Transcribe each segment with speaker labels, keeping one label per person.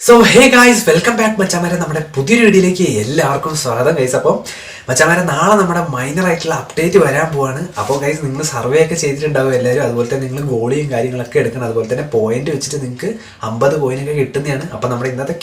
Speaker 1: So hey guys, welcome back മച്ചാമാരെ. നമ്മുടെ പുതിയൊരു വീഡിയോയിലേക്ക് എല്ലാവർക്കും സ്വാഗതം ഗൈസ്. അപ്പോൾ മച്ചാമാരെ, നാളെ നമ്മുടെ മൈനർ ആയിട്ടുള്ള അപ്ഡേറ്റ് വരാൻ പോവാണ്. അപ്പോൾ ഗൈസ്, നിങ്ങൾ സർവേ ഒക്കെ ചെയ്തിട്ടുണ്ടാവും എല്ലാവരും. അതുപോലെ തന്നെ നിങ്ങൾ ഗോളിയും കാര്യങ്ങളൊക്കെ എടുക്കണം. അതുപോലെ തന്നെ പോയിന്റ് വെച്ചിട്ട് നിങ്ങൾക്ക് 50 കോയിനൊക്കെ കിട്ടുന്നതാണ്. അപ്പോൾ നമ്മുടെ ഇന്നത്തെ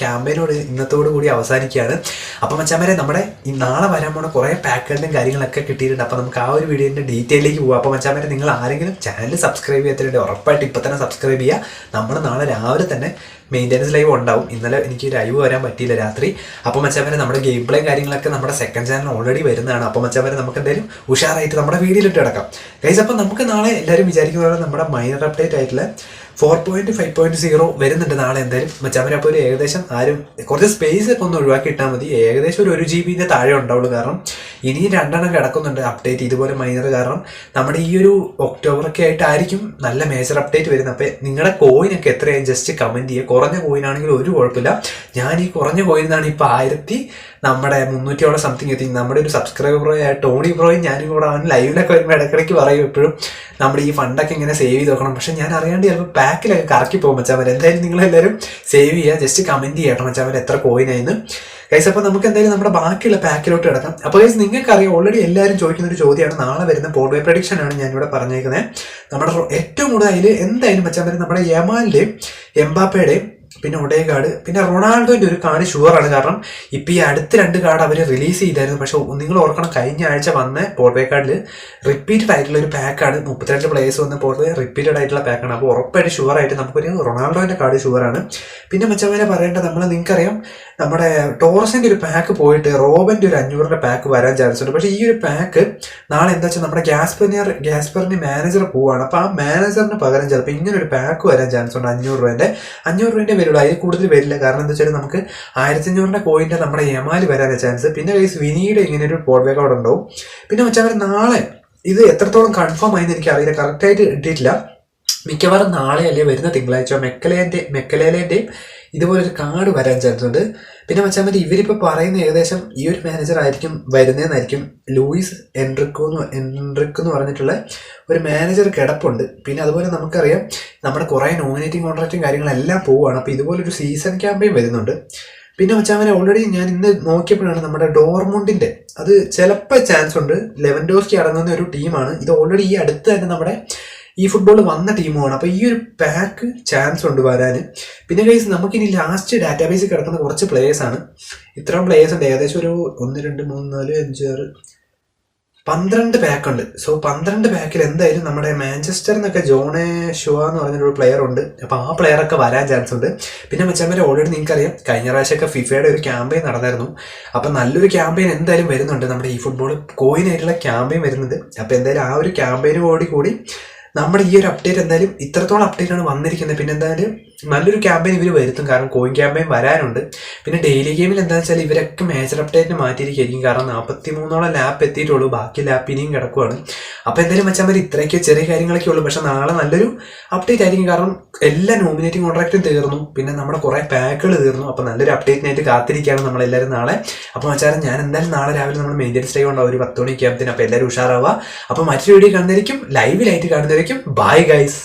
Speaker 1: ഇന്നത്തോടു കൂടി അവസാനിക്കുകയാണ്. അപ്പോൾ മച്ചാമാരെ, നമ്മുടെ ഈ നാളെ വരാൻ പോണ കുറേ പാക്കുകളുടെയും കാര്യങ്ങളൊക്കെ കിട്ടിയിട്ടുണ്ട്. അപ്പോൾ നമുക്ക് ആ ഒരു വീഡിയോൻ്റെ ഡീറ്റെയിലേക്ക് പോകാം. അപ്പോൾ മച്ചാമാരെ, നിങ്ങൾ ആരെങ്കിലും ചാനൽ സബ്സ്ക്രൈബ് ചെയ്യാത്തവരുണ്ട്, ഉറപ്പായിട്ട് ഇപ്പോൾ തന്നെ സബ്സ്ക്രൈബ് ചെയ്യുക. നമ്മൾ നാളെ രാവിലെ തന്നെ മെയിൻ്റെനൻസ് ലൈവ് ഉണ്ടാവും. ഇന്നലെ എനിക്ക് ലൈവ് വരാൻ പറ്റിയില്ല രാത്രി. അപ്പോൾ മച്ചാമാരെ, നമ്മുടെ ഗെയിം പ്ലേ കാര്യങ്ങളൊക്കെ നമ്മുടെ സെക്കൻഡ് ചാനൽ ഓൾറെഡി വരുന്നതാണ്. അപ്പോൾ മച്ചാമാരെ, നമുക്ക് എന്തായാലും ഉഷാറായിട്ട് നമ്മുടെ വീഡിയോയിലിട്ട് കിടക്കാം ഗൈസ്. അപ്പോൾ നമുക്ക് നാളെ എല്ലാവരും വിചാരിക്കുന്ന പോലെ നമ്മുടെ മൈനർ അപ്ഡേറ്റ് ആയിട്ടുള്ള 4.5.0 വരുന്നുണ്ട് നാളെ എന്തായാലും മച്ചാമാരെ. അപ്പോൾ ഒരു ഏകദേശം കുറച്ച് സ്പേസ് ഒക്കെ ഒന്ന് ഒഴിവാക്കി ഇട്ടാൽ മതി. ഏകദേശം ഒരു 1 GB താഴെ ഉണ്ടാവുള്ളൂ. കാരണം ഇനിയും 2 കിടക്കുന്നുണ്ട് അപ്ഡേറ്റ് ഇതുപോലെ മൈനർ. കാരണം നമ്മുടെ ഈ ഒരു ഒക്ടോബറൊക്കെ ആയിട്ടായിരിക്കും നല്ല മേജർ അപ്ഡേറ്റ് വരുന്നത്. അപ്പോൾ നിങ്ങളുടെ കോയിനൊക്കെ എത്രയായും ജസ്റ്റ് കമൻറ്റ് ചെയ്യുക. കുറഞ്ഞ കോയിനാണെങ്കിൽ ഒരു കുഴപ്പമില്ല. ഞാൻ ഈ കുറഞ്ഞ കോയിനാണ് ഇപ്പോൾ 1300 സംതിങ് എത്തി. നമ്മുടെ ഒരു സബ്സ്ക്രൈബറായ ടോണി ബ്രോയും ഞാനും കൂടെ അവൻ ലൈവിലൊക്കെ വരുമ്പോൾ ഇടയ്ക്കിടയ്ക്ക് പറയും എപ്പോഴും നമ്മുടെ ഈ ഫണ്ടൊക്കെ ഇങ്ങനെ സേവ് ചെയ്ത് വെക്കണം. പക്ഷെ ഞാൻ അറിയാണ്ട് ചിലപ്പോൾ പാക്കിലൊക്കെ കറക്കി പോകും മച്ചാമാർ. എന്തായാലും നിങ്ങളെല്ലാവരും സേവ് ചെയ്യുക, ജസ്റ്റ് കമൻറ്റ് ചെയ്യണം മച്ചാമാർ എത്ര കോയിനായിരുന്നു ഗൈസ്. അപ്പോൾ നമുക്ക് എന്തായാലും നമ്മുടെ ബാക്കിയുള്ള പാക്കിലോട്ട് കിടക്കാം. അപ്പോൾ ഗൈസ്, നിങ്ങൾക്കറിയാം ഓൾറെഡി എല്ലാവരും ചോദിക്കുന്ന ഒരു ചോദ്യമാണ്. നാളെ വരുന്ന പോർട്ട്വേ പ്രഡിക്ഷൻ ആണ് ഞാനിവിടെ പറഞ്ഞേക്കുന്നത്. നമ്മുടെ ഏറ്റവും കൂടുതൽ അതിൽ എന്തായാലും മച്ചാമാർ നമ്മുടെ യമാലിൻ്റെയും എംബാപ്പയുടെയും പിന്നെ ഒഡേഗാർഡ് പിന്നെ റൊണാൾഡോൻ്റെ ഒരു കാർഡ് ഷുവറാണ്. കാരണം ഇപ്പോൾ ഈ അടുത്ത 2 കാർഡ് അവർ റിലീസ് ചെയ്തായിരുന്നു. പക്ഷെ നിങ്ങൾ ഓർക്കണം, കഴിഞ്ഞ ആഴ്ച വന്ന പോർട്ട്വേ കാർഡിൽ റിപ്പീറ്റഡ് ആയിട്ടുള്ള ഒരു പാക്കാണ്. 32 പ്ലേയേഴ്സ് വന്ന പോർട്ട്വേ റിപ്പീറ്റഡ് ആയിട്ടുള്ള പാക്കാണ്. അപ്പോൾ ഉറപ്പായിട്ട് ഷുവറായിട്ട് നമുക്കൊരു റൊണാൾഡോൻ്റെ കാർഡ് ഷുവറാണ്. പിന്നെ മച്ചവരെ പറയേണ്ടത്, നിങ്ങൾക്കറിയാം നമ്മുടെ ടോറസിൻ്റെ ഒരു പാക്ക് പോയിട്ട് റോബൻ്റെ ഒരു 500 പാക്ക് വരാൻ ചാൻസ് ഉണ്ട്. പക്ഷേ ഈ ഒരു പാക്ക് നാളെ എന്താ വെച്ചാൽ നമ്മുടെ ഗ്യാസ്പറിന് മാനേജർ പോവാണ്. അപ്പോൾ ആ മാനേജറിന് പകരം ചിലപ്പോൾ ഇങ്ങനെ ഒരു പാക്ക് വരാൻ ചാൻസ് ഉണ്ട്. 500 രൂപേൻ്റെ വരുള്ളൂ, അതിൽ കൂടുതൽ വരില്ല. കാരണം എന്താ വെച്ചാൽ നമുക്ക് 1500 കോയിൻ്റെ നമ്മുടെ യമാല് വരാനുള്ള ചാൻസ്. പിന്നെ ഗൈസ് വിനീയുടെ ഇങ്ങനെ ഒരു പോർട്ട്വേ കാർഡ് ഉണ്ടാവും. പിന്നെ വെച്ചാൽ നാളെ ഇത് എത്രത്തോളം കൺഫേം ആയെന്ന് എനിക്ക് അറിയില്ല, കറക്റ്റായിട്ട് ഇട്ടിട്ടില്ല. മിക്കവാറും നാളെ അല്ലേ വരുന്ന തിങ്കളാഴ്ച മെക്കലേൻ്റെയും ഇതുപോലൊരു കാർഡ് വരാൻ ചാൻസ് ഉണ്ട്. പിന്നെ വെച്ചാൽ മതി, ഇവരിപ്പോൾ പറയുന്ന ഏകദേശം ഈ ഒരു മാനേജർ ആയിരിക്കും വരുന്നതെന്നായിരിക്കും. ലൂയിസ് എൻട്രിക്ക് എന്ന് പറഞ്ഞിട്ടുള്ള ഒരു മാനേജർ കിടപ്പുണ്ട്. പിന്നെ അതുപോലെ നമുക്കറിയാം നമ്മുടെ കുറേ നോമിനേറ്റിംഗ് കോൺട്രാക്റ്റും കാര്യങ്ങളെല്ലാം പോവുകയാണ്. അപ്പോൾ ഇതുപോലൊരു സീസൺ ക്യാമ്പയിൻ വരുന്നുണ്ട്. പിന്നെ വെച്ചാൽ ഓൾറെഡി ഞാൻ ഇന്ന് നോക്കിയപ്പോഴാണ് നമ്മുടെ ഡോർമുണ്ടിൻ്റെ അത് ചിലപ്പോൾ ചാൻസ് ഉണ്ട്. ലെവൻഡോസ്കി അടങ്ങുന്ന ഒരു ടീമാണ് ഇത്. ഓൾറെഡി ഈ അടുത്ത് തന്നെ നമ്മുടെ ഈ ഫുട്ബോൾ വന്ന ടീമുമാണ്. അപ്പോൾ ഈ ഒരു പാക്ക് ചാൻസ് ഉണ്ട് വരാൻ. പിന്നെ ഗൈസ്, നമുക്കിനി ലാസ്റ്റ് ഡാറ്റാബേസിൽ കിടക്കുന്ന കുറച്ച് പ്ലേയേഴ്സാണ്. ഇത്രയും പ്ലേയേഴ്സ് ഉണ്ട്. ഏകദേശം ഒരു 1 2 3 4 5 6 12 പാക്കുണ്ട്. സോ 12 പാക്കിൽ എന്തായാലും നമ്മുടെ മാഞ്ചസ്റ്ററിൽ നിന്നൊക്കെ ജോണെ ഷുവ എന്ന് പറഞ്ഞൊരു പ്ലെയർ ഉണ്ട്. അപ്പോൾ ആ പ്ലെയറൊക്കെ വരാൻ ചാൻസ് ഉണ്ട്. പിന്നെ മച്ചാന്മാരെ, ഓൾറെഡി നിങ്ങൾക്കറിയാം കഴിഞ്ഞ പ്രാവശ്യമൊക്കെ ഫിഫയുടെ ഒരു ക്യാമ്പയിൻ നടന്നായിരുന്നു. അപ്പം നല്ലൊരു ക്യാമ്പയിൻ എന്തായാലും വരുന്നുണ്ട്. നമ്മുടെ ഈ ഫുട്ബോൾ കോയിനായിട്ടുള്ള ക്യാമ്പയിൻ വരുന്നുണ്ട്. അപ്പോൾ എന്തായാലും ആ ഒരു ക്യാമ്പയിനോട് കൂടി നമ്മുടെ ഈ ഒരു അപ്ഡേറ്റ് എന്തായാലും ഇത്രത്തോളം അപ്ഡേറ്റാണ് വന്നിരിക്കുന്നത്. പിന്നെ എന്തായാലും നല്ലൊരു ക്യാമ്പയിൻ ഇവർ വരുത്തും. കാരണം കോയിൻ ക്യാമ്പയിൻ വരാനുണ്ട്. പിന്നെ ഡെയിലി ഗെയിമിൽ എന്താണെന്ന് വെച്ചാൽ ഇവരൊക്കെ മേജർ അപ്ഡേറ്റിന് മാറ്റിയിരിക്കും. കാരണം 43 ലാപ്പ് എത്തിയിട്ടുള്ളൂ, ബാക്കി ലാപ്പ് ഇനിയും കിടക്കുവാണ്. അപ്പോൾ എന്തായാലും വെച്ചാൽ ഇത്രയൊക്കെ ചെറിയ കാര്യങ്ങളൊക്കെ ഉള്ളൂ. പക്ഷെ നാളെ നല്ലൊരു അപ്ഡേറ്റ് ആയിരിക്കും. കാരണം എല്ലാ നോമിനേറ്റിംഗ് കോൺട്രാക്റ്റും തീർന്നു. പിന്നെ നമ്മുടെ കുറേ പാക്കുകൾ തീർന്നു. അപ്പോൾ നല്ലൊരു അപ്ഡേറ്റിനായിട്ട് കാത്തിരിക്കുകയാണ് നമ്മളെല്ലാവരും നാളെ. അപ്പോൾ വെച്ചാൽ ഞാൻ എന്തായാലും നാളെ രാവിലെ നമ്മൾ മെയിൻ്റെനൻസ് ഡേ ഉണ്ടാവും ഒരു 10 മണിക്ക് ആകുമ്പത്തേന്. അപ്പോൾ എല്ലാവരും ഉഷാറാവുക. അപ്പോൾ മറ്റൊരു വീഡിയോ കാണുന്നതായിരിക്കും, ലൈവിലായിട്ട് കാണുന്നതായിരിക്കും. Bye guys.